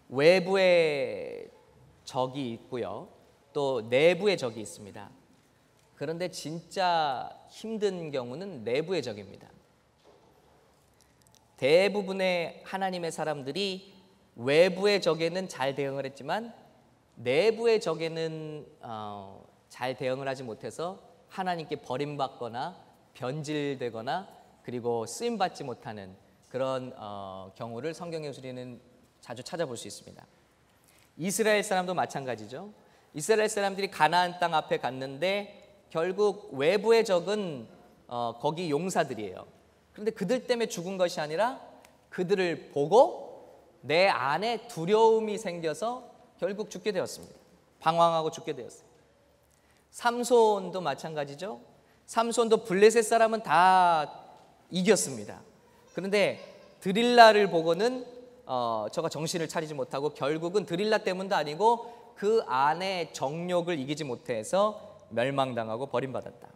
외부의 적이 있고요, 또 내부의 적이 있습니다. 그런데 진짜 힘든 경우는 내부의 적입니다. 대부분의 하나님의 사람들이 외부의 적에는 잘 대응을 했지만 내부의 적에는 잘 대응을 하지 못해서 하나님께 버림받거나 변질되거나 그리고 쓰임받지 못하는 그런 경우를 성경에 우리는 자주 찾아볼 수 있습니다. 이스라엘 사람도 마찬가지죠. 이스라엘 사람들이 가나안 땅 앞에 갔는데 결국 외부의 적은 거기 용사들이에요. 그런데 그들 때문에 죽은 것이 아니라 그들을 보고 내 안에 두려움이 생겨서 결국 죽게 되었습니다. 방황하고 죽게 되었어요. 삼손도 마찬가지죠. 삼손도 블레셋 사람은 다 이겼습니다. 그런데 드릴라를 보고는 저가 정신을 차리지 못하고 결국은 드릴라 때문도 아니고 그 안에 정욕을 이기지 못해서 멸망당하고 버림받았다.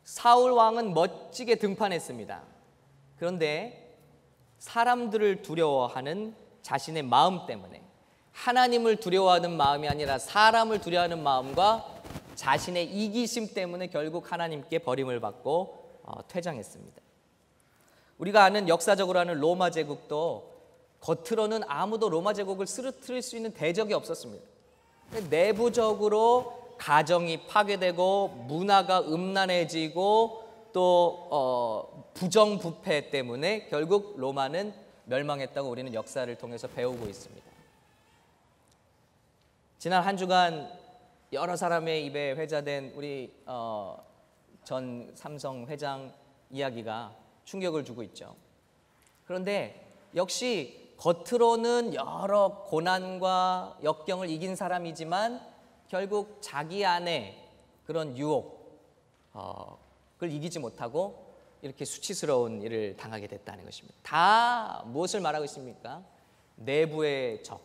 사울 왕은 멋지게 등판했습니다. 그런데 사람들을 두려워하는 자신의 마음 때문에, 하나님을 두려워하는 마음이 아니라 사람을 두려워하는 마음과 자신의 이기심 때문에 결국 하나님께 버림을 받고 퇴장했습니다. 우리가 아는 역사적으로 아는 로마 제국도 겉으로는 아무도 로마 제국을 쓰러뜨릴 수 있는 대적이 없었습니다. 내부적으로 가정이 파괴되고 문화가 음란해지고 또 부정부패 때문에 결국 로마는 멸망했다고 우리는 역사를 통해서 배우고 있습니다. 지난 한 주간 여러 사람의 입에 회자된 우리 전 삼성 회장 이야기가 충격을 주고 있죠. 그런데 역시 겉으로는 여러 고난과 역경을 이긴 사람이지만 결국 자기 안에 그런 유혹을 이기지 못하고 이렇게 수치스러운 일을 당하게 됐다는 것입니다. 다 무엇을 말하고 있습니까? 내부의 적.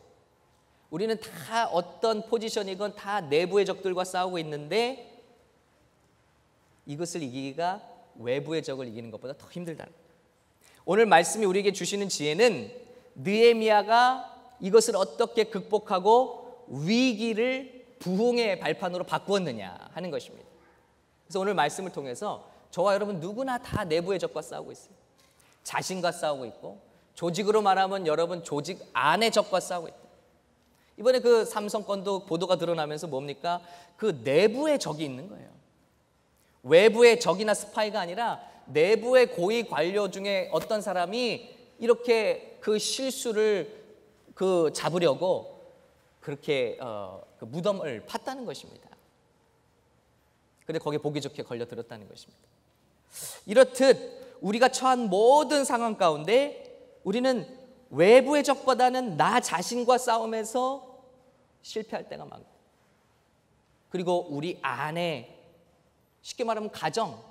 우리는 다 어떤 포지션이건 다 내부의 적들과 싸우고 있는데 이것을 이기기가 외부의 적을 이기는 것보다 더 힘들다는 거예요. 오늘 말씀이 우리에게 주시는 지혜는 느헤미야가 이것을 어떻게 극복하고 위기를 부흥의 발판으로 바꾸었느냐 하는 것입니다. 그래서 오늘 말씀을 통해서 저와 여러분 누구나 다 내부의 적과 싸우고 있어요. 자신과 싸우고 있고, 조직으로 말하면 여러분 조직 안의 적과 싸우고 있다. 이번에 그 삼성 건도 보도가 드러나면서 뭡니까? 그 내부의 적이 있는 거예요. 외부의 적이나 스파이가 아니라 내부의 고위 관료 중에 어떤 사람이 이렇게 그 실수를 잡으려고 그렇게 그 무덤을 팠다는 것입니다. 그런데 거기에 보기 좋게 걸려들었다는 것입니다. 이렇듯 우리가 처한 모든 상황 가운데 우리는 외부의 적보다는 나 자신과 싸움에서 실패할 때가 많고, 그리고 우리 안에, 쉽게 말하면 가정,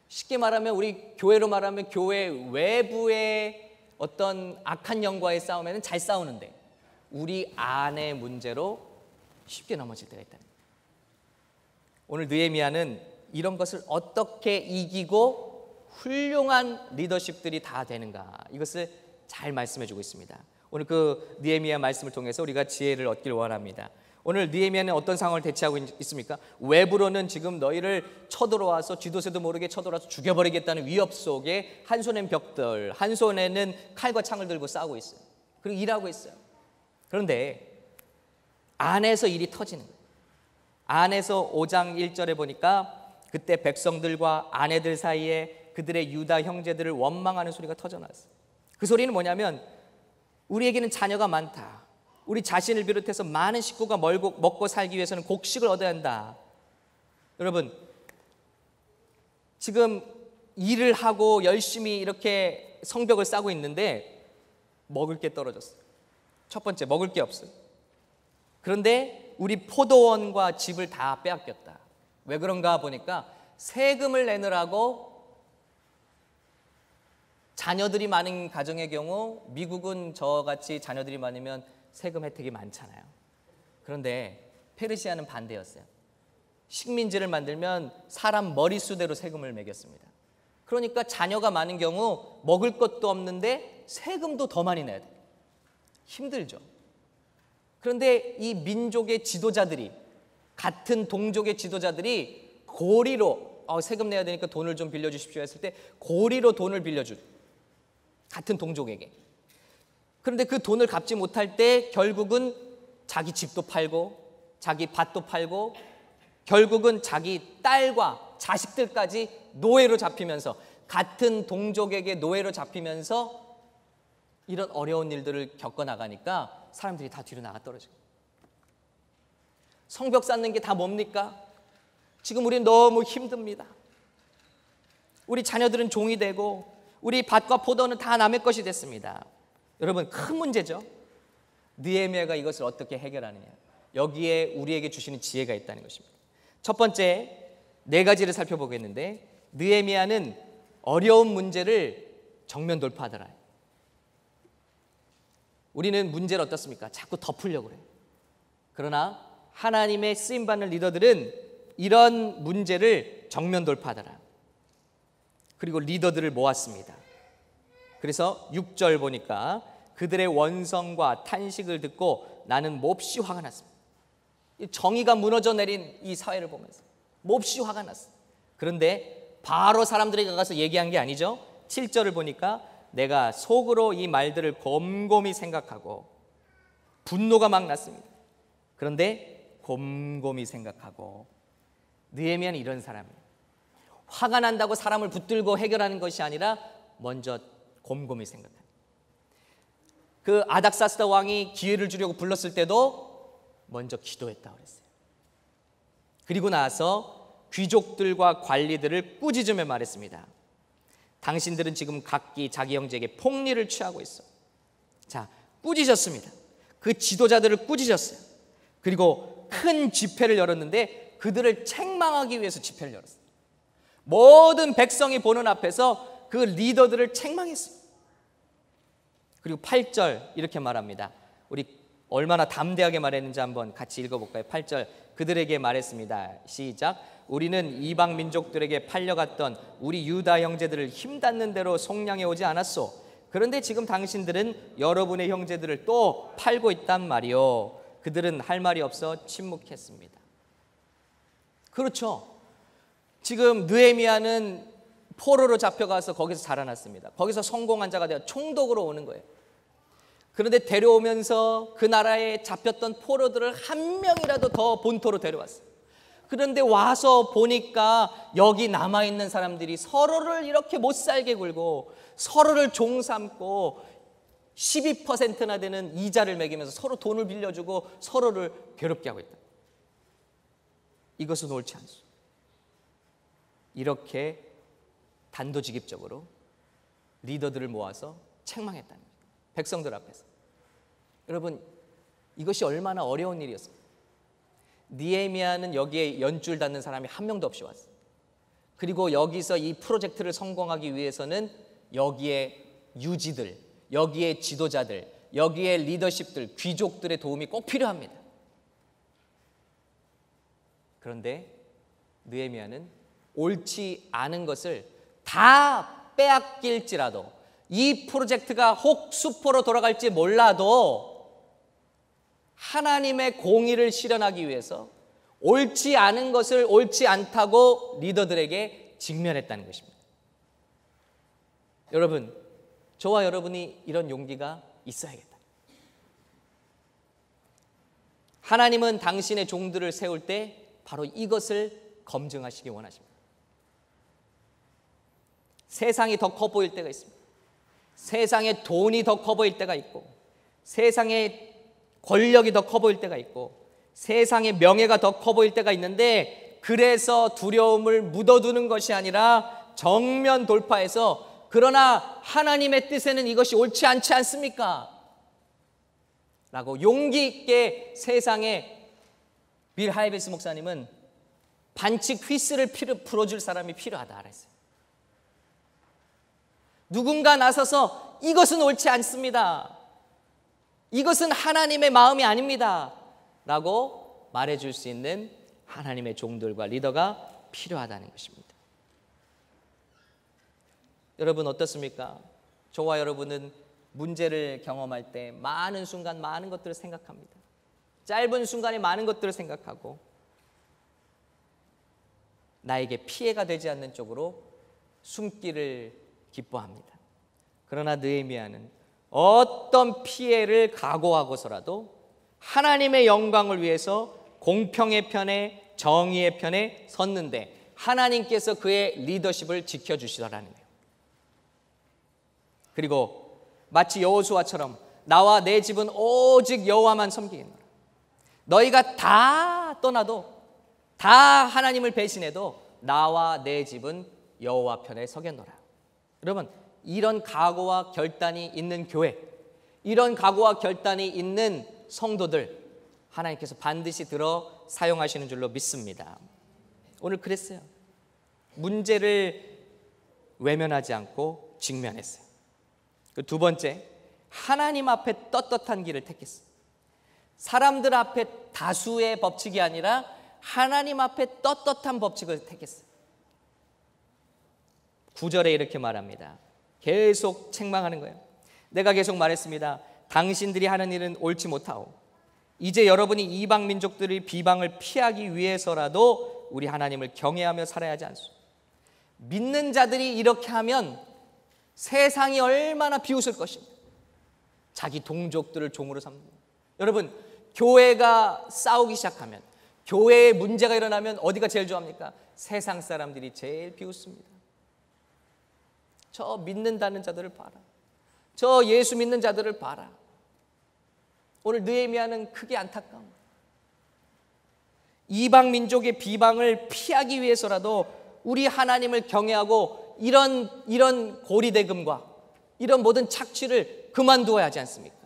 쉽게 말하면 우리 교회로 말하면 교회 외부의 어떤 악한 영과의 싸움에는 잘 싸우는데 우리 안의 문제로 쉽게 넘어질 때가 있다는 거예요. 오늘 느헤미야는 이런 것을 어떻게 이기고 훌륭한 리더십들이 다 되는가, 이것을 잘 말씀해 주고 있습니다. 오늘 그 느헤미야 말씀을 통해서 우리가 지혜를 얻길 원합니다. 오늘 느헤미야는 어떤 상황을 대처하고 있습니까? 외부로는 지금 너희를 쳐들어와서 쥐도새도 모르게 쳐들어와서 죽여버리겠다는 위협 속에 한 손엔 벽돌, 한 손에는 칼과 창을 들고 싸우고 있어요. 그리고 일하고 있어요. 그런데 안에서 일이 터지는 거예요. 안에서 5장 1절에 보니까 그때 백성들과 아내들 사이에 그들의 유다 형제들을 원망하는 소리가 터져나왔어요. 그 소리는 뭐냐면, 우리에게는 자녀가 많다. 우리 자신을 비롯해서 많은 식구가 먹고 살기 위해서는 곡식을 얻어야 한다. 여러분, 지금 일을 하고 열심히 이렇게 성벽을 쌓고 있는데 먹을 게 떨어졌어요. 첫 번째, 먹을 게 없어요. 그런데 우리 포도원과 집을 다 빼앗겼다. 왜 그런가 보니까 세금을 내느라고, 자녀들이 많은 가정의 경우, 미국은 저같이 자녀들이 많으면 세금 혜택이 많잖아요. 그런데 페르시아는 반대였어요. 식민지를 만들면 사람 머릿수대로 세금을 매겼습니다. 그러니까 자녀가 많은 경우 먹을 것도 없는데 세금도 더 많이 내야 돼요. 힘들죠. 그런데 이 민족의 지도자들이, 같은 동족의 지도자들이 고리로 세금 내야 되니까 돈을 좀 빌려주십시오 했을 때 고리로 돈을 빌려준, 같은 동족에게. 그런데 그 돈을 갚지 못할 때 결국은 자기 집도 팔고 자기 밭도 팔고 결국은 자기 딸과 자식들까지 노예로 잡히면서, 같은 동족에게 노예로 잡히면서 이런 어려운 일들을 겪어나가니까 사람들이 다 뒤로 나가 떨어지고. 성벽 쌓는 게 다 뭡니까? 지금 우리는 너무 힘듭니다. 우리 자녀들은 종이 되고 우리 밭과 포도는 다 남의 것이 됐습니다. 여러분, 큰 문제죠. 느헤미야가 이것을 어떻게 해결하느냐, 여기에 우리에게 주시는 지혜가 있다는 것입니다. 첫 번째, 4가지를 살펴보겠는데, 느헤미야는 어려운 문제를 정면 돌파하더라. 우리는 문제를 어떻습니까? 자꾸 덮으려고 그래요. 그러나 하나님의 쓰임받는 리더들은 이런 문제를 정면 돌파하더라. 그리고 리더들을 모았습니다. 그래서 6절 보니까 그들의 원성과 탄식을 듣고 나는 몹시 화가 났습니다. 정의가 무너져 내린 이 사회를 보면서 몹시 화가 났어요. 그런데 바로 사람들에게 가서 얘기한 게 아니죠. 7절을 보니까 내가 속으로 이 말들을 곰곰이 생각하고 분노가 막 났습니다. 그런데 곰곰이 생각하고, 느헤미야는 이런 사람이에요. 화가 난다고 사람을 붙들고 해결하는 것이 아니라 먼저 곰곰이 생각합니다. 그 아닥사스다 왕이 기회를 주려고 불렀을 때도 먼저 기도했다고 그랬어요. 그리고 나서 귀족들과 관리들을 꾸짖으며 말했습니다. 당신들은 지금 각기 자기 형제에게 폭리를 취하고 있어. 자, 꾸짖었습니다. 그 지도자들을 꾸짖었어요. 그리고 큰 집회를 열었는데 그들을 책망하기 위해서 집회를 열었어요. 모든 백성이 보는 앞에서 그 리더들을 책망했어요. 그리고 8절 이렇게 말합니다. 우리 얼마나 담대하게 말했는지 한번 같이 읽어볼까요? 8절, 그들에게 말했습니다. 시작. 우리는 이방 민족들에게 팔려갔던 우리 유다 형제들을 힘닿는 대로 속량해 오지 않았소. 그런데 지금 당신들은 여러분의 형제들을 또 팔고 있단 말이요. 그들은 할 말이 없어 침묵했습니다. 그렇죠. 지금 느헤미야는 포로로 잡혀가서 거기서 자라났습니다. 거기서 성공한 자가 되어 총독으로 오는 거예요. 그런데 데려오면서 그 나라에 잡혔던 포로들을 한 명이라도 더 본토로 데려왔어요. 그런데 와서 보니까 여기 남아있는 사람들이 서로를 이렇게 못살게 굴고 서로를 종 삼고 12%나 되는 이자를 매기면서 서로 돈을 빌려주고 서로를 괴롭게 하고 있다. 이것은 옳지 않습니다. 이렇게 단도직입적으로 리더들을 모아서 책망했다는 거예요. 백성들 앞에서. 여러분, 이것이 얼마나 어려운 일이었습니까? 느헤미야는 여기에 연줄 닿는 사람이 한 명도 없이 왔어요. 그리고 여기서 이 프로젝트를 성공하기 위해서는 여기에 유지들, 여기에 지도자들, 여기에 리더십들, 귀족들의 도움이 꼭 필요합니다. 그런데 느헤미야는 옳지 않은 것을 다 빼앗길지라도, 이 프로젝트가 혹 수포로 돌아갈지 몰라도 하나님의 공의를 실현하기 위해서 옳지 않은 것을 옳지 않다고 리더들에게 직면했다는 것입니다. 여러분, 저와 여러분이 이런 용기가 있어야겠다. 하나님은 당신의 종들을 세울 때 바로 이것을 검증하시기 원하십니다. 세상이 더 커 보일 때가 있습니다. 세상에 돈이 더 커 보일 때가 있고, 세상에 권력이 더 커 보일 때가 있고, 세상의 명예가 더 커 보일 때가 있는데, 그래서 두려움을 묻어두는 것이 아니라 정면 돌파해서, 그러나 하나님의 뜻에는 이것이 옳지 않지 않습니까? 라고 용기 있게 세상에, 빌 하이베스 목사님은 반칙 휘슬을 풀어줄 사람이 필요하다 그랬어요. 누군가 나서서 이것은 옳지 않습니다, 이것은 하나님의 마음이 아닙니다 라고 말해줄 수 있는 하나님의 종들과 리더가 필요하다는 것입니다. 여러분 어떻습니까? 저와 여러분은 문제를 경험할 때 많은 순간 많은 것들을 생각합니다. 짧은 순간에 많은 것들을 생각하고 나에게 피해가 되지 않는 쪽으로 숨기를 기뻐합니다. 그러나 느헤미야는 어떤 피해를 각오하고서라도 하나님의 영광을 위해서 공평의 편에, 정의의 편에 섰는데 하나님께서 그의 리더십을 지켜주시더라는 거예요. 그리고 마치 여호수아처럼 나와 내 집은 오직 여호와만 섬기겠노라. 너희가 다 떠나도, 다 하나님을 배신해도 나와 내 집은 여호와 편에 서겠노라. 여러분, 이런 각오와 결단이 있는 교회, 이런 각오와 결단이 있는 성도들 하나님께서 반드시 들어 사용하시는 줄로 믿습니다. 오늘 그랬어요. 문제를 외면하지 않고 직면했어요. 그 두 번째, 하나님 앞에 떳떳한 길을 택했어요. 사람들 앞에 다수의 법칙이 아니라 하나님 앞에 떳떳한 법칙을 택했어요. 9절에 이렇게 말합니다. 계속 책망하는 거예요. 내가 계속 말했습니다. 당신들이 하는 일은 옳지 못하오. 이제 여러분이 이방 민족들의 비방을 피하기 위해서라도 우리 하나님을 경외하며 살아야 하지 않소. 믿는 자들이 이렇게 하면 세상이 얼마나 비웃을 것입니다. 자기 동족들을 종으로 삼는. 여러분, 교회가 싸우기 시작하면, 교회에 문제가 일어나면 어디가 제일 좋아합니까? 세상 사람들이 제일 비웃습니다. 저 믿는다는 자들을 봐라. 저 예수 믿는 자들을 봐라. 오늘 느헤미야는 크게 안타까운 거예요. 이방 민족의 비방을 피하기 위해서라도 우리 하나님을 경외하고 이런 고리대금과 이런 모든 착취를 그만두어야 하지 않습니까?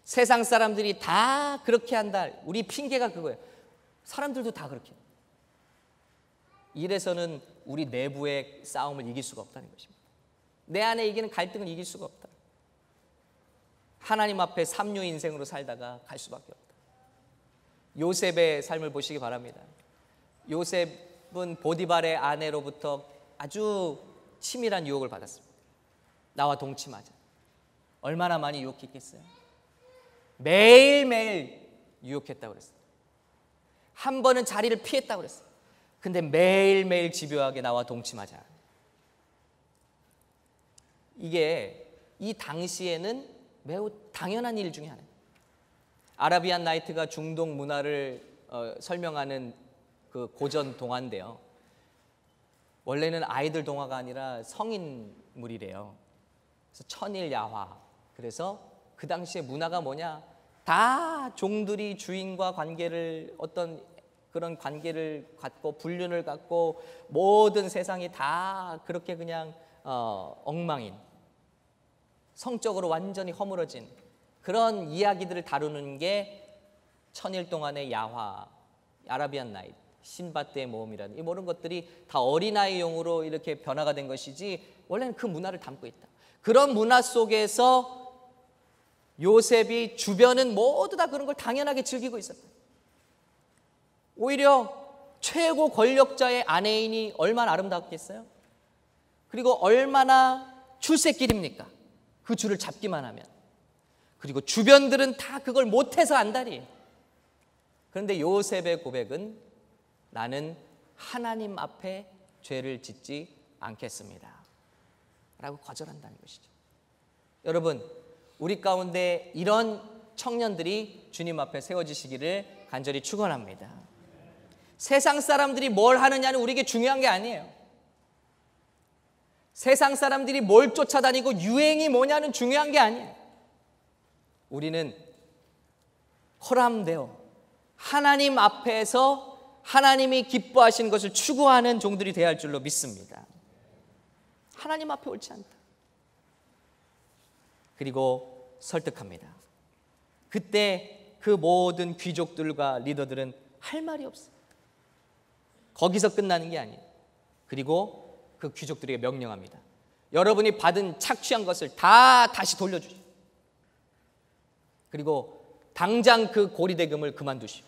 세상 사람들이 다 그렇게 한다. 우리 핑계가 그거예요. 사람들도 다 그렇게 해요. 이래서는 우리 내부의 싸움을 이길 수가 없다는 것입니다. 내 안에 이기는 갈등을 이길 수가 없다. 하나님 앞에 삼류 인생으로 살다가 갈 수밖에 없다. 요셉의 삶을 보시기 바랍니다. 요셉은 보디발의 아내로부터 아주 치밀한 유혹을 받았습니다. 나와 동침하자. 얼마나 많이 유혹했겠어요? 매일매일 유혹했다고 그랬어요. 한 번은 자리를 피했다고 그랬어요. 근데 매일매일 집요하게 나와 동침하자. 이게 이 당시에는 매우 당연한 일 중에 하나예요. 아라비안 나이트가 중동 문화를 설명하는 그 고전 동화인데요. 원래는 아이들 동화가 아니라 성인물이래요. 그래서 천일야화. 그래서 그 당시에 문화가 뭐냐? 다 종들이 주인과 관계를 어떤 그런 관계를 갖고 불륜을 갖고 모든 세상이 다 그렇게 그냥 엉망인, 성적으로 완전히 허물어진 그런 이야기들을 다루는 게 천일 동안의 야화, 아라비안 나이트, 신바트의 모험이라는 이 모든 것들이 다 어린아이용으로 이렇게 변화가 된 것이지 원래는 그 문화를 담고 있다. 그런 문화 속에서 요셉이 주변은 모두 다 그런 걸 당연하게 즐기고 있었다. 오히려 최고 권력자의 아내인이 얼마나 아름답겠어요? 그리고 얼마나 출세길입니까? 그 줄을 잡기만 하면. 그리고 주변들은 다 그걸 못해서 안달이에요. 그런데 요셉의 고백은 나는 하나님 앞에 죄를 짓지 않겠습니다 라고 거절한다는 것이죠. 여러분, 우리 가운데 이런 청년들이 주님 앞에 세워지시기를 간절히 축원합니다. 세상 사람들이 뭘 하느냐는 우리에게 중요한 게 아니에요. 세상 사람들이 뭘 쫓아다니고 유행이 뭐냐는 중요한 게 아니에요. 우리는 허람되어 하나님 앞에서 하나님이 기뻐하시는 것을 추구하는 종들이 되어야 할 줄로 믿습니다. 하나님 앞에 옳지 않다. 그리고 설득합니다. 그때 그 모든 귀족들과 리더들은 할 말이 없어요. 거기서 끝나는 게 아니에요. 그리고 그 귀족들에게 명령합니다. 여러분이 받은 착취한 것을 다 다시 돌려주시오. 그리고 당장 그 고리대금을 그만두시오.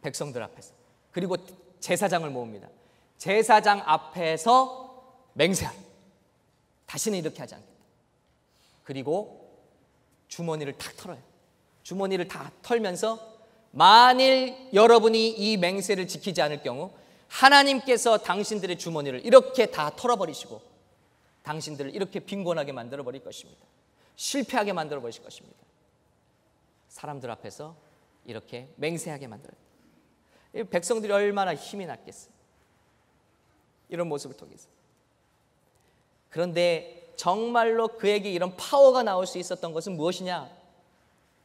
백성들 앞에서. 그리고 제사장을 모읍니다. 제사장 앞에서 맹세하라. 다시는 이렇게 하지 않겠다. 그리고 주머니를 탁 털어요. 주머니를 다 털면서 만일 여러분이 이 맹세를 지키지 않을 경우 하나님께서 당신들의 주머니를 이렇게 다 털어버리시고 당신들을 이렇게 빈곤하게 만들어버릴 것입니다. 실패하게 만들어버리실 것입니다. 사람들 앞에서 이렇게 맹세하게 만들어요. 백성들이 얼마나 힘이 났겠어요. 이런 모습을 통해서. 그런데 정말로 그에게 이런 파워가 나올 수 있었던 것은 무엇이냐?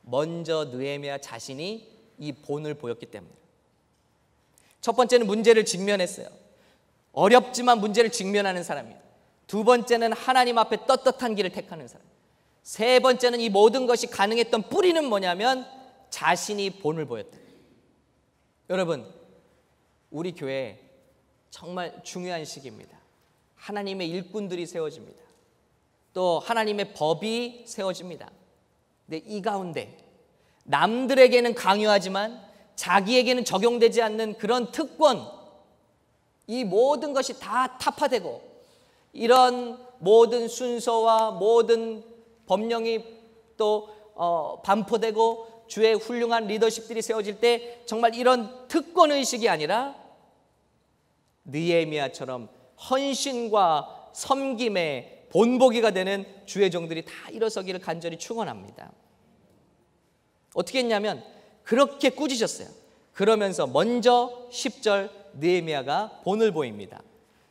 먼저 느헤미야 자신이 이 본을 보였기 때문이에요. 첫 번째는 문제를 직면했어요. 어렵지만 문제를 직면하는 사람입니다. 두 번째는 하나님 앞에 떳떳한 길을 택하는 사람. 세 번째는 이 모든 것이 가능했던 뿌리는 뭐냐면 자신이 본을 보였다. 여러분, 우리 교회 정말 중요한 시기입니다. 하나님의 일꾼들이 세워집니다. 또 하나님의 법이 세워집니다. 근데 이 가운데 남들에게는 강요하지만 자기에게는 적용되지 않는 그런 특권, 이 모든 것이 다 타파되고 이런 모든 순서와 모든 법령이 또 반포되고 주의 훌륭한 리더십들이 세워질 때 정말 이런 특권의식이 아니라 느헤미야처럼 헌신과 섬김의 본보기가 되는 주의 종들이 다 일어서기를 간절히 축원합니다. 어떻게 했냐면 그렇게 꾸짖으셨어요. 그러면서 먼저 10절 느헤미야가 본을 보입니다.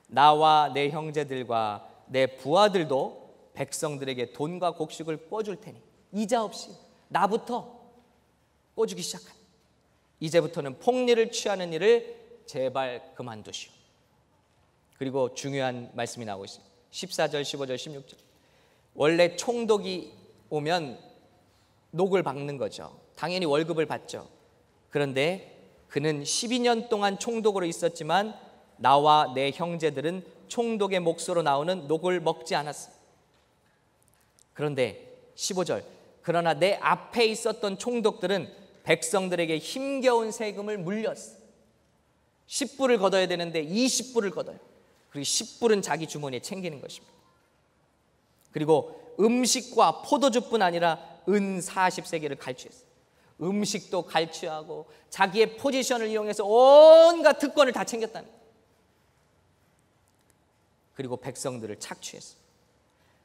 나와 내 형제들과 내 부하들도 백성들에게 돈과 곡식을 꿔줄 테니 이자 없이 나부터 꿔주기 시작한. 이제부터는 폭리를 취하는 일을 제발 그만두시오. 그리고 중요한 말씀이 나오고 있습니다. 14절, 15절, 16절. 원래 총독이 오면 녹을 박는 거죠. 당연히 월급을 받죠. 그런데 그는 12년 동안 총독으로 있었지만 나와 내 형제들은 총독의 몫으로 나오는 녹을 먹지 않았어. 그런데 15절. 그러나 내 앞에 있었던 총독들은 백성들에게 힘겨운 세금을 물렸어. 10불을 걷어야 되는데 20불을 걷어요. 그리고 10불은 자기 주머니에 챙기는 것입니다. 그리고 음식과 포도주뿐 아니라 은 40세겔을 갈취했어요. 음식도 갈취하고 자기의 포지션을 이용해서 온갖 특권을 다 챙겼다는 거예요. 그리고 백성들을 착취했어요.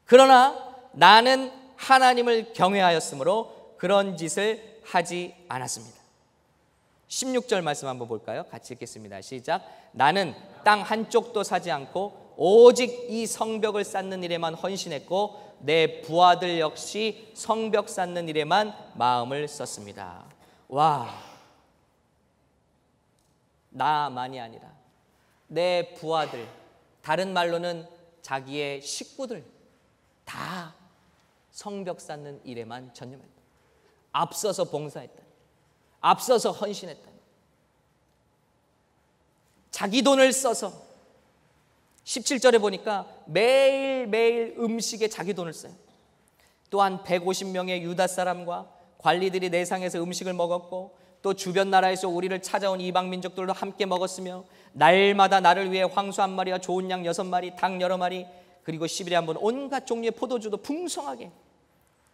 그러나 나는 하나님을 경외하였으므로 그런 짓을 하지 않았습니다. 16절 말씀 한번 볼까요? 같이 읽겠습니다. 시작. 나는 땅 한쪽도 사지 않고 오직 이 성벽을 쌓는 일에만 헌신했고 내 부하들 역시 성벽 쌓는 일에만 마음을 썼습니다. 와, 나만이 아니라 내 부하들, 다른 말로는 자기의 식구들 다 성벽 쌓는 일에만 전념했다. 앞서서 봉사했다. 앞서서 헌신했다. 자기 돈을 써서 17절에 보니까 매일매일 음식에 자기 돈을 써요. 또한 150명의 유다 사람과 관리들이 내상에서 음식을 먹었고 또 주변 나라에서 우리를 찾아온 이방 민족들도 함께 먹었으며 날마다 나를 위해 황소 한 마리와 좋은 양 6마리, 닭 여러 마리, 그리고 10일에 한 번 온갖 종류의 포도주도 풍성하게.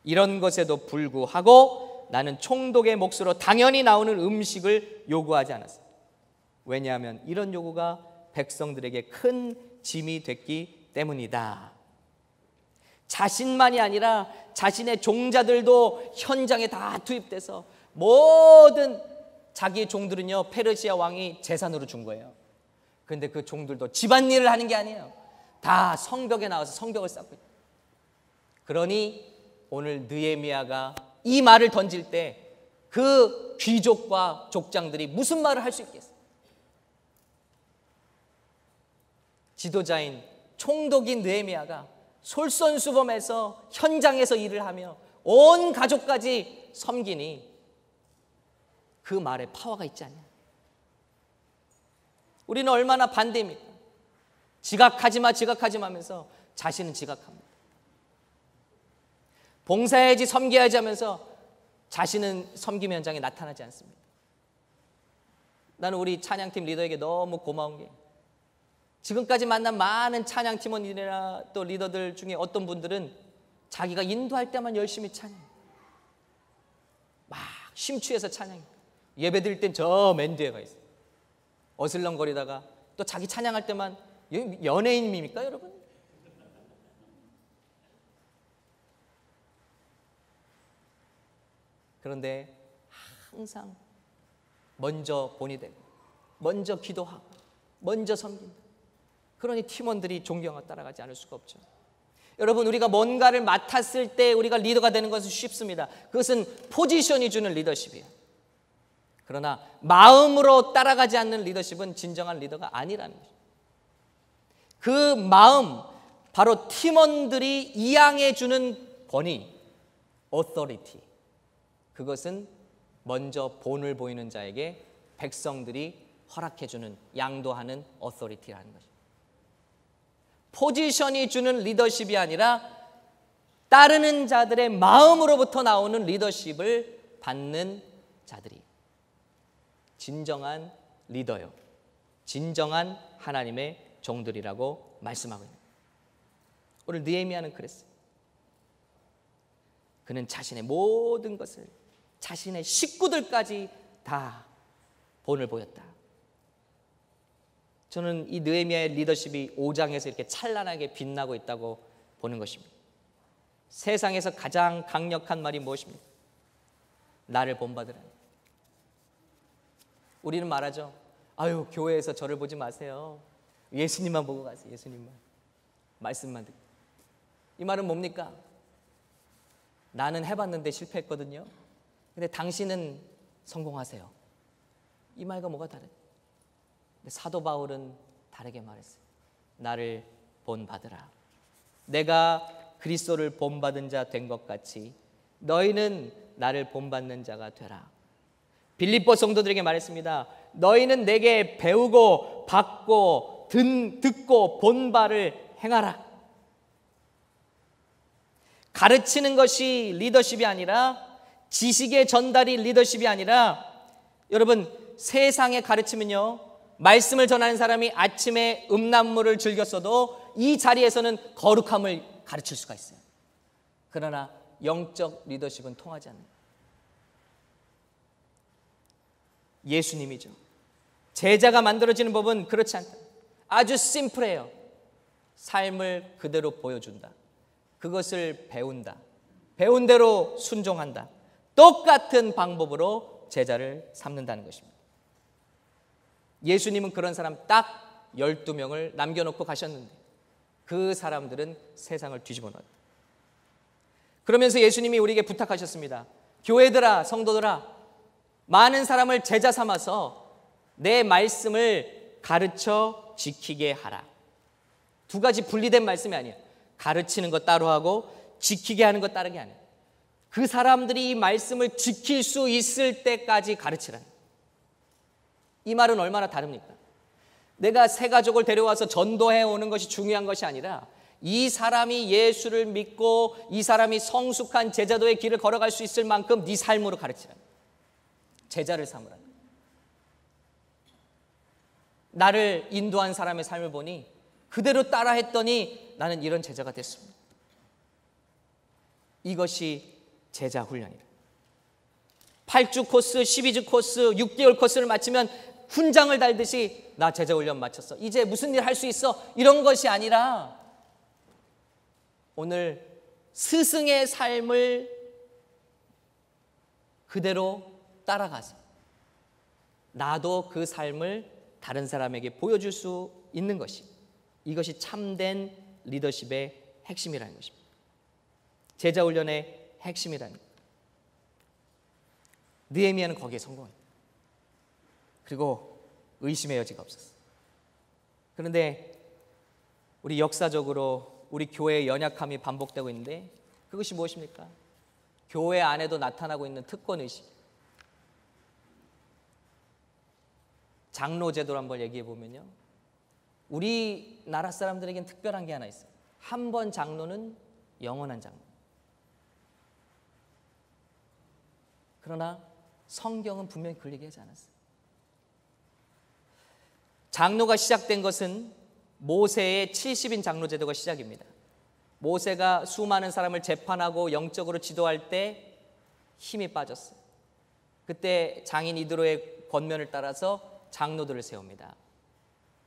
이런 것에도 불구하고 나는 총독의 몫으로 당연히 나오는 음식을 요구하지 않았어요. 왜냐하면 이런 요구가 백성들에게 큰 짐이 됐기 때문이다. 자신만이 아니라 자신의 종자들도 현장에 다 투입돼서 모든 자기의 종들은요, 페르시아 왕이 재산으로 준 거예요. 그런데 그 종들도 집안일을 하는 게 아니에요. 다 성벽에 나와서 성벽을 쌓고 있다. 그러니 오늘 느헤미야가 이 말을 던질 때 그 귀족과 족장들이 무슨 말을 할 수 있겠어요? 지도자인 총독인 느헤미야가 솔선수범해서 현장에서 일을 하며 온 가족까지 섬기니 그 말에 파워가 있지 않냐? 우리는 얼마나 반대입니까? 지각하지 마 하면서 자신은 지각합니다. 봉사해야지 섬겨야지 하면서 자신은 섬김 현장에 나타나지 않습니다. 나는 우리 찬양팀 리더에게 너무 고마운 게 지금까지 만난 많은 찬양 팀원이나 또 리더들 중에 어떤 분들은 자기가 인도할 때만 열심히 찬양, 막 심취해서 찬양. 예배 드릴 땐 저 맨 뒤에 가 있어요. 어슬렁거리다가 또 자기 찬양할 때만, 연예인입니까 여러분? 그런데 항상 먼저 본이 되고, 먼저 기도하고, 먼저 섬긴다. 그러니 팀원들이 존경하고 따라가지 않을 수가 없죠. 여러분, 우리가 뭔가를 맡았을 때 우리가 리더가 되는 것은 쉽습니다. 그것은 포지션이 주는 리더십이에요. 그러나 마음으로 따라가지 않는 리더십은 진정한 리더가 아니라는 거죠. 그 마음, 바로 팀원들이 이양해 주는 권위, authority. 그것은 먼저 본을 보이는 자에게 백성들이 허락해 주는, 양도하는 authority라는 것입니다. 포지션이 주는 리더십이 아니라 따르는 자들의 마음으로부터 나오는 리더십을 받는 자들이 진정한 리더요, 진정한 하나님의 종들이라고 말씀하고 있습니다. 오늘 느헤미야는 그랬어요. 그는 자신의 모든 것을, 자신의 식구들까지 다 본을 보였다. 저는 이 느헤미야의 리더십이 5장에서 이렇게 찬란하게 빛나고 있다고 보는 것입니다. 세상에서 가장 강력한 말이 무엇입니까? 나를 본받으라. 우리는 말하죠. 아유, 교회에서 저를 보지 마세요. 예수님만 보고 가세요. 예수님만. 말씀만 듣고. 이 말은 뭡니까? 나는 해봤는데 실패했거든요. 근데 당신은 성공하세요. 이 말과 뭐가 다른? 근데 사도 바울은 다르게 말했어요. 나를 본받으라. 내가 그리스도를 본받은 자 된 것 같이 너희는 나를 본받는 자가 되라. 빌립보 성도들에게 말했습니다. 너희는 내게 배우고 받고 듣고 본 바를 행하라. 가르치는 것이 리더십이 아니라, 지식의 전달이 리더십이 아니라, 여러분, 세상의 가르치면요, 말씀을 전하는 사람이 아침에 음란물을 즐겼어도 이 자리에서는 거룩함을 가르칠 수가 있어요. 그러나 영적 리더십은 통하지 않는다. 예수님이죠. 제자가 만들어지는 법은 그렇지 않다. 아주 심플해요. 삶을 그대로 보여준다. 그것을 배운다. 배운 대로 순종한다. 똑같은 방법으로 제자를 삼는다는 것입니다. 예수님은 그런 사람 딱 12명을 남겨놓고 가셨는데 그 사람들은 세상을 뒤집어 놨다. 그러면서 예수님이 우리에게 부탁하셨습니다. 교회들아, 성도들아, 많은 사람을 제자 삼아서 내 말씀을 가르쳐 지키게 하라. 두 가지 분리된 말씀이 아니에요. 가르치는 것 따로 하고 지키게 하는 것 다르게 아니에요. 그 사람들이 이 말씀을 지킬 수 있을 때까지 가르치라는 거예요. 이 말은 얼마나 다릅니까? 내가 새 가족을 데려와서 전도해 오는 것이 중요한 것이 아니라 이 사람이 예수를 믿고 이 사람이 성숙한 제자도의 길을 걸어갈 수 있을 만큼 네 삶으로 가르치라는 거예요. 제자를 삼으라. 나를 인도한 사람의 삶을 보니 그대로 따라했더니 나는 이런 제자가 됐습니다. 이것이 제자 훈련이다. 8주 코스, 12주 코스, 6개월 코스를 마치면 훈장을 달듯이 나 제자 훈련 마쳤어. 이제 무슨 일 할 수 있어. 이런 것이 아니라 오늘 스승의 삶을 그대로 따라가서 나도 그 삶을 다른 사람에게 보여줄 수 있는 것이, 이것이 참된 리더십의 핵심이라는 것입니다. 제자 훈련의 핵심이라는 것. 느헤미야는 거기에 성공했다. 그리고 의심의 여지가 없었어요. 그런데 우리 역사적으로 우리 교회의 연약함이 반복되고 있는데 그것이 무엇입니까? 교회 안에도 나타나고 있는 특권의식. 장로 제도를 한번 얘기해 보면요, 우리나라 사람들에겐 특별한 게 하나 있어요. 한 번 장로는 영원한 장로. 그러나 성경은 분명히 그렇게 하지 않았어요. 장로가 시작된 것은 모세의 70인 장로 제도가 시작입니다. 모세가 수많은 사람을 재판하고 영적으로 지도할 때 힘이 빠졌어요. 그때 장인 이드로의 권면을 따라서 장로들을 세웁니다.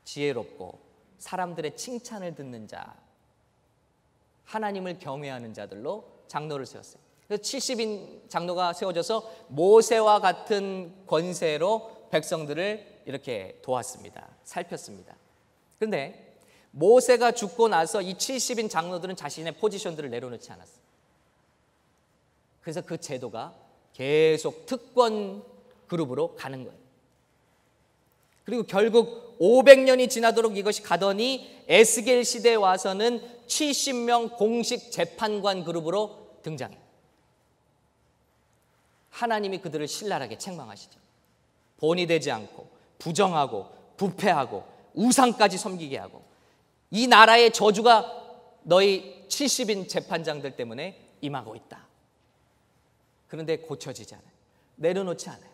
지혜롭고 사람들의 칭찬을 듣는 자, 하나님을 경외하는 자들로 장로를 세웠어요. 그래서 70인 장로가 세워져서 모세와 같은 권세로 백성들을 이렇게 도왔습니다. 살폈습니다. 그런데 모세가 죽고 나서 이 70인 장로들은 자신의 포지션들을 내려놓지 않았어요. 그래서 그 제도가 계속 특권 그룹으로 가는 거예요. 그리고 결국 500년이 지나도록 이것이 가더니 에스겔 시대에 와서는 70명 공식 재판관 그룹으로 등장해요. 하나님이 그들을 신랄하게 책망하시죠. 본이 되지 않고 부정하고 부패하고 우상까지 섬기게 하고 이 나라의 저주가 너희 70인 재판장들 때문에 임하고 있다. 그런데 고쳐지지 않아요. 내려놓지 않아요.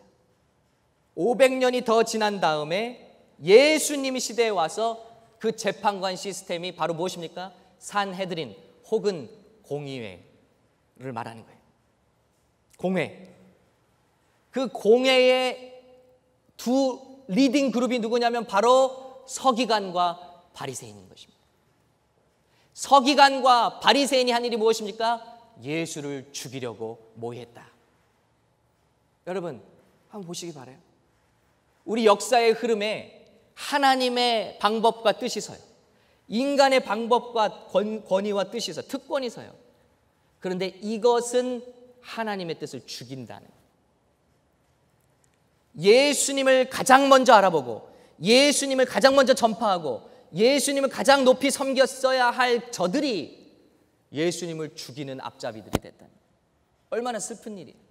500년이 더 지난 다음에 예수님이 시대에 와서 그 재판관 시스템이 바로 무엇입니까? 산헤드린 혹은 공의회를 말하는 거예요. 공회. 그 공회의 두 리딩 그룹이 누구냐면 바로 서기관과 바리새인인 것입니다. 서기관과 바리새인이 한 일이 무엇입니까? 예수를 죽이려고 모의했다. 여러분 한번 보시기 바라요. 우리 역사의 흐름에 하나님의 방법과 뜻이 서요. 인간의 방법과 권위와 뜻이 서 특권이 서요. 그런데 이것은 하나님의 뜻을 죽인다는, 예수님을 가장 먼저 알아보고 예수님을 가장 먼저 전파하고 예수님을 가장 높이 섬겼어야 할 저들이 예수님을 죽이는 앞잡이들이 됐다는, 얼마나 슬픈 일이에요.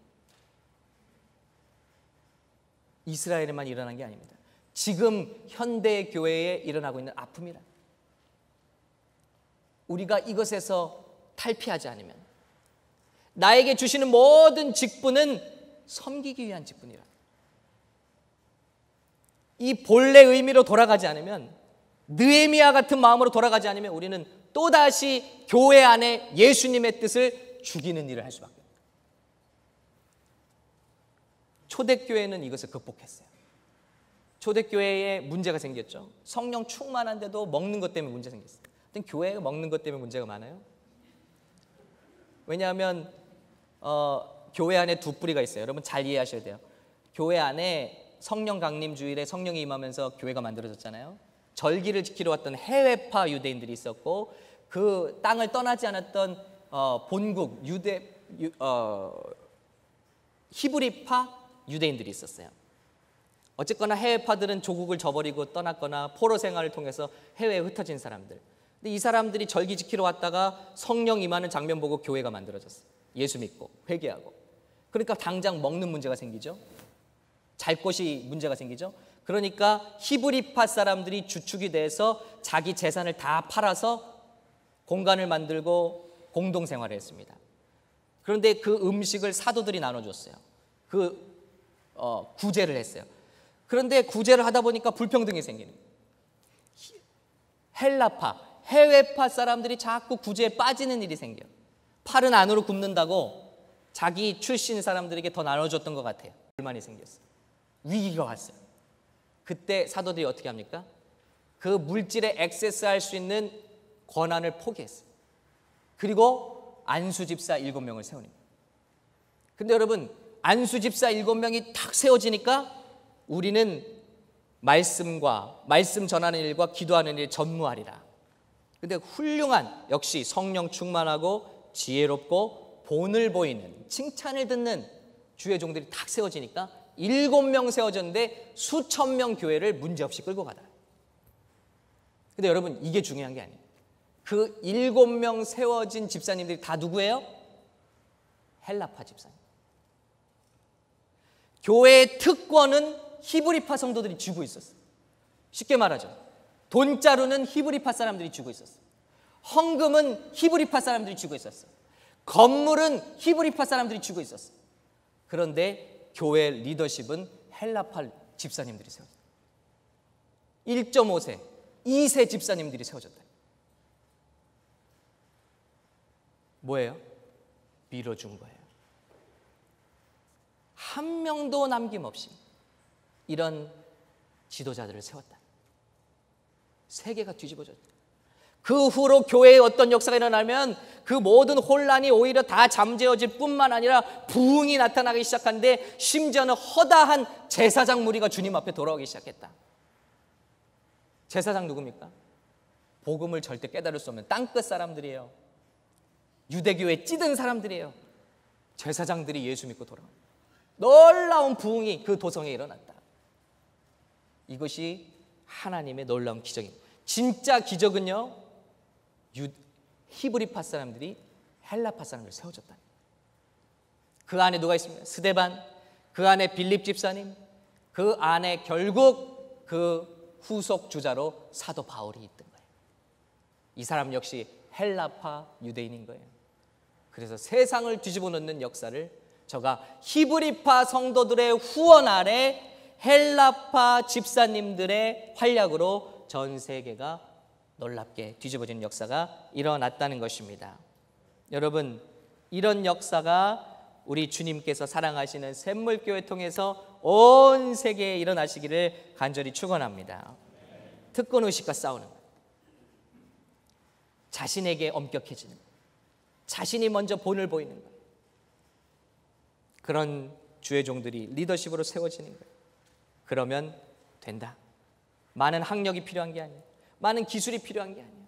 이스라엘에만 일어난 게 아닙니다. 지금 현대 교회에 일어나고 있는 아픔이라. 우리가 이것에서 탈피하지 않으면 나에게 주시는 모든 직분은 섬기기 위한 직분이라. 이 본래 의미로 돌아가지 않으면, 느헤미야 같은 마음으로 돌아가지 않으면 우리는 또다시 교회 안에 예수님의 뜻을 죽이는 일을 할 수밖에 없습니다. 초대교회는 이것을 극복했어요. 초대교회에 문제가 생겼죠. 성령 충만한데도 먹는 것 때문에 문제 생겼어요. 근데 교회가 먹는 것 때문에 문제가 많아요. 왜냐하면 교회 안에 두 뿌리가 있어요. 여러분 잘 이해하셔야 돼요. 교회 안에 성령 강림 주일에 성령이 임하면서 교회가 만들어졌잖아요. 절기를 지키러 왔던 해외파 유대인들이 있었고, 그 땅을 떠나지 않았던 본국 히브리파 유대인들이 있었어요. 어쨌거나 해외파들은 조국을 저버리고 떠났거나 포로 생활을 통해서 해외에 흩어진 사람들. 근데 이 사람들이 절기 지키러 왔다가 성령 임하는 장면 보고 교회가 만들어졌어요. 예수 믿고 회개하고. 그러니까 당장 먹는 문제가 생기죠. 잘 곳이 문제가 생기죠. 그러니까 히브리파 사람들이 주축이 돼서 자기 재산을 다 팔아서 공간을 만들고 공동생활을 했습니다. 그런데 그 음식을 사도들이 나눠줬어요. 구제를 했어요. 그런데 구제를 하다 보니까 불평등이 생기는 거예요. 헬라파, 해외파 사람들이 자꾸 구제에 빠지는 일이 생겨요. 팔은 안으로 굽는다고 자기 출신 사람들에게 더 나눠줬던 것 같아요. 불만이 생겼어요. 위기가 왔어요. 그때 사도들이 어떻게 합니까? 그 물질에 액세스할 수 있는 권한을 포기했어요. 그리고 안수 집사 7명을 세우는 거예요. 근데 여러분, 안수 집사 7명이 탁 세워지니까 우리는 말씀 전하는 일과 기도하는 일에 전무하리라. 근데 훌륭한, 역시 성령 충만하고 지혜롭고 본을 보이는, 칭찬을 듣는 주의 종들이 탁 세워지니까 7명 세워졌는데 수천 명 교회를 문제없이 끌고 가다. 근데 여러분, 이게 중요한 게 아니에요. 그 7명 세워진 집사님들이 다 누구예요? 헬라파 집사님. 교회의 특권은 히브리파 성도들이 쥐고 있었어요. 쉽게 말하죠. 돈자루는 히브리파 사람들이 쥐고 있었어요. 헌금은 히브리파 사람들이 쥐고 있었어요. 건물은 히브리파 사람들이 쥐고 있었어요. 그런데 교회 리더십은 헬라파 집사님들이 세웠어요. 1.5세 2세 집사님들이 세워졌다. 뭐예요? 밀어준 거예요. 한 명도 남김없이 이런 지도자들을 세웠다. 세계가 뒤집어졌다. 그 후로 교회에 어떤 역사가 일어나면 그 모든 혼란이 오히려 다 잠재워질 뿐만 아니라 부흥이 나타나기 시작한데, 심지어는 허다한 제사장 무리가 주님 앞에 돌아오기 시작했다. 제사장 누굽니까? 복음을 절대 깨달을 수 없는 땅끝 사람들이에요. 유대교에 찌든 사람들이에요. 제사장들이 예수 믿고 돌아옵니다. 놀라운 부흥이 그 도성에 일어났다. 이것이 하나님의 놀라운 기적입니다. 진짜 기적은요, 히브리파 사람들이 헬라파 사람들을 세워줬다. 그 안에 누가 있습니까? 스데반, 그 안에 빌립 집사님, 그 안에 결국 그 후속 주자로 사도 바울이 있던 거예요. 이 사람 역시 헬라파 유대인인 거예요. 그래서 세상을 뒤집어 놓는 역사를 저가 히브리파 성도들의 후원 아래 헬라파 집사님들의 활약으로 전 세계가 놀랍게 뒤집어지는 역사가 일어났다는 것입니다. 여러분, 이런 역사가 우리 주님께서 사랑하시는 샘물교회 통해서 온 세계에 일어나시기를 간절히 축원합니다. 특권의식과 싸우는 것, 자신에게 엄격해지는 것, 자신이 먼저 본을 보이는 것, 그런 주의 종들이 리더십으로 세워지는 거예요. 그러면 된다. 많은 학력이 필요한 게 아니에요. 많은 기술이 필요한 게 아니에요.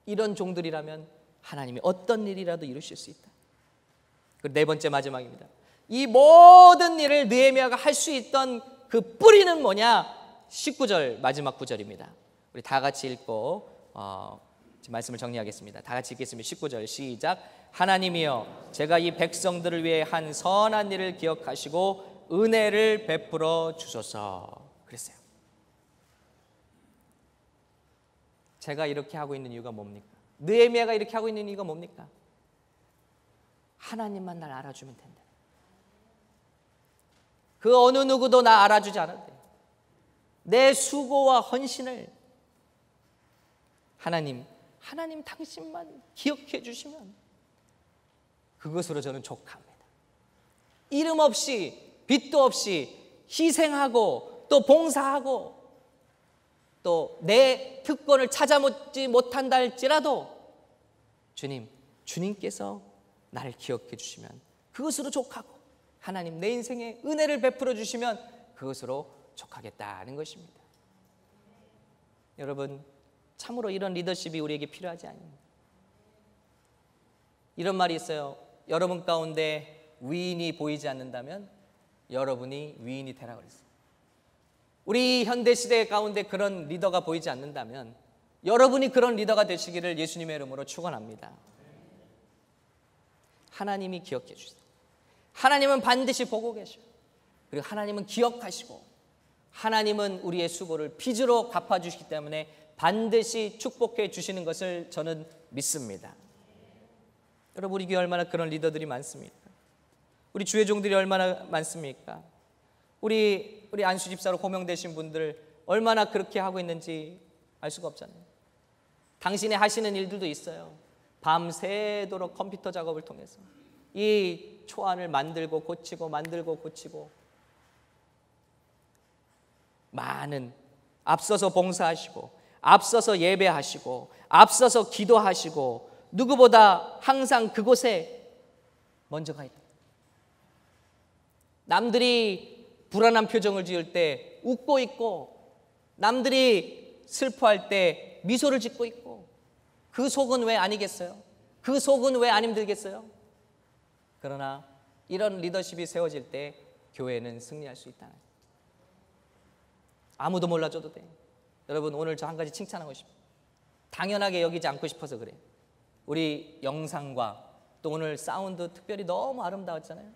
이런 종들이라면 하나님이 어떤 일이라도 이루실 수 있다. 그리고 네 번째, 마지막입니다. 이 모든 일을 느헤미야가 할 수 있던 그 뿌리는 뭐냐? 19절 마지막 구절입니다. 우리 다 같이 읽고 말씀을 정리하겠습니다. 다 같이 읽겠습니다. 19절 시작. 하나님이여, 제가 이 백성들을 위해 한 선한 일을 기억하시고 은혜를 베풀어 주소서. 그랬어요. 제가 이렇게 하고 있는 이유가 뭡니까? 느헤미야가 이렇게 하고 있는 이유가 뭡니까? 하나님만 날 알아주면 된다. 그 어느 누구도 나 알아주지 않아도 돼. 내 수고와 헌신을 하나님 당신만 기억해 주시면 그것으로 저는 족합니다. 이름 없이 빚도 없이 희생하고 또 봉사하고 또 내 특권을 찾아먹지 못한다 할지라도 주님께서 나를 기억해 주시면 그것으로 족하고, 하나님 내 인생에 은혜를 베풀어 주시면 그것으로 족하겠다는 것입니다. 여러분, 참으로 이런 리더십이 우리에게 필요하지 않습니까? 이런 말이 있어요. 여러분 가운데 위인이 보이지 않는다면 여러분이 위인이 되라 그랬어요. 우리 현대시대 가운데 그런 리더가 보이지 않는다면 여러분이 그런 리더가 되시기를 예수님의 이름으로 축원합니다. 하나님이 기억해 주세요. 하나님은 반드시 보고 계셔요. 그리고 하나님은 기억하시고, 하나님은 우리의 수고를 빚으로 갚아주시기 때문에 반드시 축복해 주시는 것을 저는 믿습니다. 여러분, 우리 교회 얼마나 그런 리더들이 많습니까? 우리 주의 종들이 얼마나 많습니까? 우리 안수 집사로 호명되신 분들 얼마나 그렇게 하고 있는지 알 수가 없잖아요. 당신의 하시는 일들도 있어요. 밤새도록 컴퓨터 작업을 통해서 이 초안을 만들고 고치고 많은 앞서서 봉사하시고, 앞서서 예배하시고, 앞서서 기도하시고, 누구보다 항상 그곳에 먼저 가 있다. 남들이 불안한 표정을 지을 때 웃고 있고, 남들이 슬퍼할 때 미소를 짓고 있고, 그 속은 왜 아니겠어요? 그 속은 왜 안 힘들겠어요? 그러나 이런 리더십이 세워질 때 교회는 승리할 수 있다는 거예요. 아무도 몰라줘도 돼. 여러분, 오늘 저 한 가지 칭찬하고 싶어요. 당연하게 여기지 않고 싶어서 그래요. 우리 영상과 또 오늘 사운드 특별히 너무 아름다웠잖아요.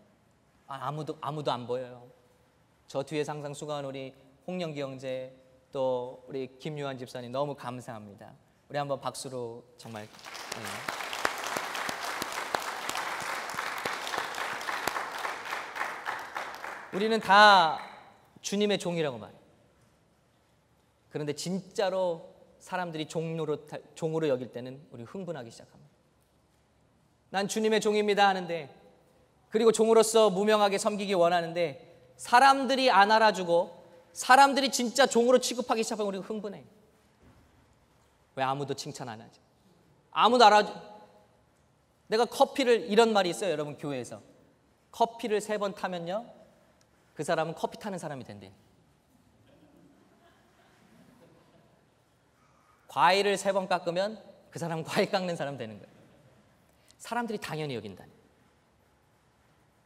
아무도 안 보여요. 저 뒤에 항상 수고한 우리 홍영기 형제, 또 우리 김유한 집사님 너무 감사합니다. 우리 한번 박수로 정말. 우리는 다 주님의 종이라고 말해요. 그런데 진짜로 사람들이 종으로 여길 때는 우리 흥분하기 시작합니다. 난 주님의 종입니다 하는데, 그리고 종으로서 무명하게 섬기기 원하는데 사람들이 안 알아주고 사람들이 진짜 종으로 취급하기 시작하면 우리가 흥분해. 왜 아무도 칭찬 안 하지? 아무도 알아주. 내가 커피를, 이런 말이 있어요 여러분, 교회에서. 커피를 3번 타면요, 그 사람은 커피 타는 사람이 된대. 과일을 3번 깎으면 그 사람은 과일 깎는 사람 되는 거예요. 사람들이 당연히 여긴다.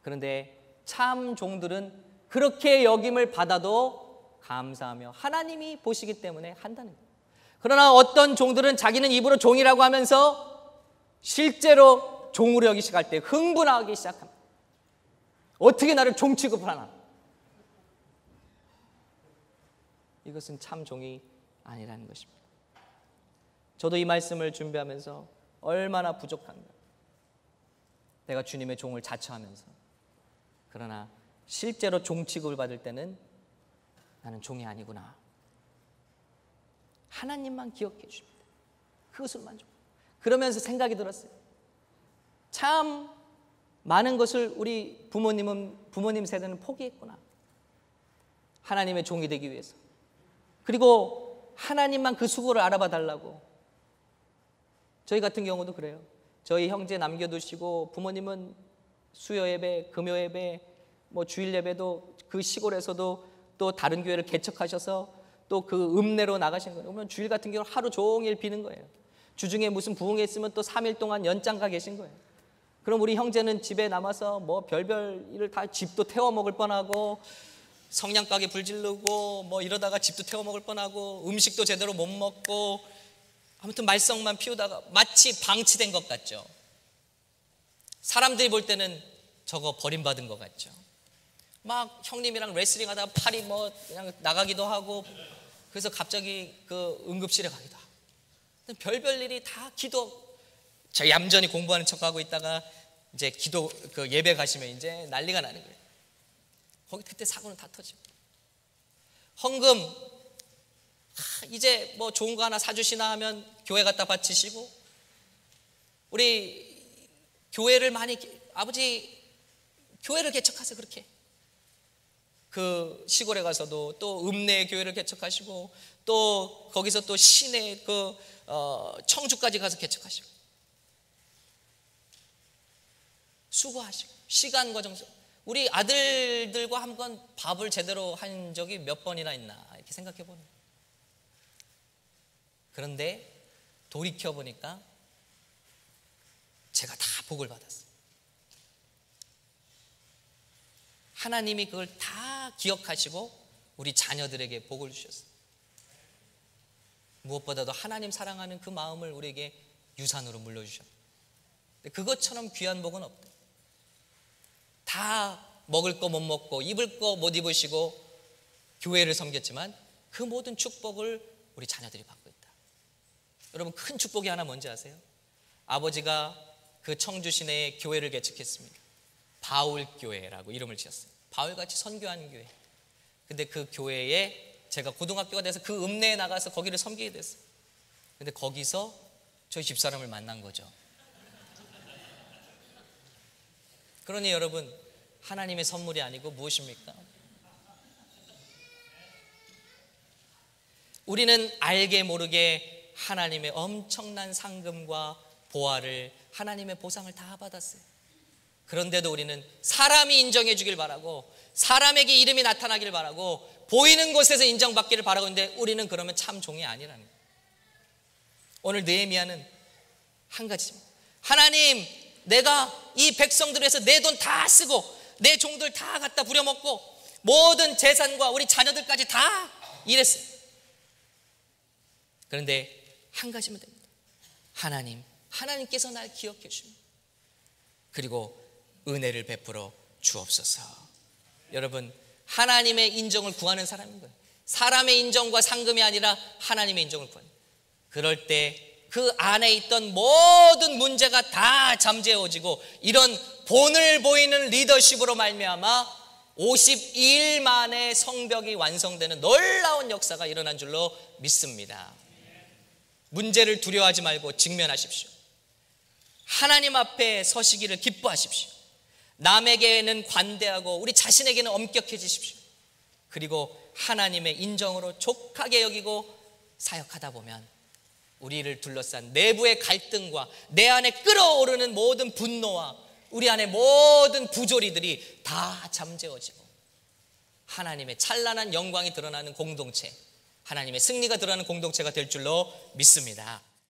그런데 참 종들은 그렇게 여김을 받아도 감사하며 하나님이 보시기 때문에 한다는 거예요. 그러나 어떤 종들은 자기는 입으로 종이라고 하면서 실제로 종으로 여기기 시작할 때 흥분하기 시작합니다. 어떻게 나를 종 취급을 하나? 이것은 참 종이 아니라는 것입니다. 저도 이 말씀을 준비하면서 얼마나 부족한가. 내가 주님의 종을 자처하면서, 그러나 실제로 종 취급을 받을 때는 나는 종이 아니구나. 하나님만 기억해 주십니다. 그것을 만족. 그러면서 생각이 들었어요. 참 많은 것을 우리 부모님 세대는 포기했구나. 하나님의 종이 되기 위해서. 그리고 하나님만 그 수고를 알아봐 달라고. 저희 같은 경우도 그래요. 저희 형제 남겨두시고 부모님은 수요 예배, 금요 예배, 주일 예배도 그 시골에서도 또 다른 교회를 개척하셔서 또 그 읍내로 나가신 거예요. 그러면 주일 같은 경우는 하루 종일 비는 거예요. 주중에 무슨 부흥회 있으면 또 3일 동안 연장 가 계신 거예요. 그럼 우리 형제는 집에 남아서 별별 일을 다, 집도 태워 먹을 뻔하고 성냥가게 불 지르고 이러다가 집도 태워 먹을 뻔하고 음식도 제대로 못 먹고 아무튼 말썽만 피우다가 마치 방치된 것 같죠. 사람들이 볼 때는 저거 버림받은 것 같죠. 막 형님이랑 레슬링 하다가 팔이 그냥 나가기도 하고, 그래서 갑자기 그 응급실에 가기도 하고. 별별 일이 다 저 얌전히 공부하는 척하고 있다가 이제 그 예배 가시면 이제 난리가 나는 거예요. 그때 사고는 다 터지고. 헌금, 이제 좋은 거 하나 사주시나 하면 교회 갖다 바치시고, 우리 교회를 많이, 아버지 교회를 개척하세요. 그렇게 그 시골에 가서도 또 읍내 교회를 개척하시고, 또 거기서 또 시내 청주까지 가서 개척하시고, 수고하시고, 시간과 정성. 우리 아들들과 한번 밥을 제대로 한 적이 몇 번이나 있나 이렇게 생각해 보는. 그런데 돌이켜 보니까 제가 다 복을 받았어요. 하나님이 그걸 다 기억하시고 우리 자녀들에게 복을 주셨어요. 무엇보다도 하나님 사랑하는 그 마음을 우리에게 유산으로 물려주셨어요. 그것처럼 귀한 복은 없다. 다 먹을 거 못 먹고 입을 거 못 입으시고 교회를 섬겼지만 그 모든 축복을 우리 자녀들이 받고 있다. 여러분, 큰 축복이 하나 뭔지 아세요? 아버지가 그 청주 시내에 교회를 개척했습니다. 바울교회라고 이름을 지었어요. 바울같이 선교하는 교회. 근데 그 교회에 제가 고등학교가 돼서 그 읍내에 나가서 거기를 섬기게 됐어요. 근데 거기서 저희 집사람을 만난 거죠. 그러니 여러분, 하나님의 선물이 아니고 무엇입니까? 우리는 알게 모르게 하나님의 엄청난 상금과 보화를, 하나님의 보상을 다 받았어요. 그런데도 우리는 사람이 인정해 주길 바라고, 사람에게 이름이 나타나길 바라고, 보이는 곳에서 인정받기를 바라고 있는데 우리는 그러면 참 종이 아니라는 거예요. 오늘 느헤미야는 한 가지입니다. 하나님, 내가 이 백성들을 위해서 내 돈 다 쓰고 내 종들 다 갖다 부려먹고 모든 재산과 우리 자녀들까지 다 일했어요. 그런데 한 가지면 됩니다. 하나님께서 날 기억해 주십니다. 그리고 은혜를 베풀어 주옵소서. 여러분, 하나님의 인정을 구하는 사람인 거예요. 사람의 인정과 상금이 아니라 하나님의 인정을 구하는 거예요. 그럴 때 그 안에 있던 모든 문제가 다 잠재워지고, 이런 본을 보이는 리더십으로 말미암아 52일 만에 성벽이 완성되는 놀라운 역사가 일어난 줄로 믿습니다. 문제를 두려워하지 말고 직면하십시오. 하나님 앞에 서시기를 기뻐하십시오. 남에게는 관대하고 우리 자신에게는 엄격해지십시오. 그리고 하나님의 인정으로 족하게 여기고 사역하다 보면 우리를 둘러싼 내부의 갈등과 내 안에 끓어오르는 모든 분노와 우리 안에 모든 부조리들이 다 잠재워지고 하나님의 찬란한 영광이 드러나는 공동체, 하나님의 승리가 드러나는 공동체가 될 줄로 믿습니다.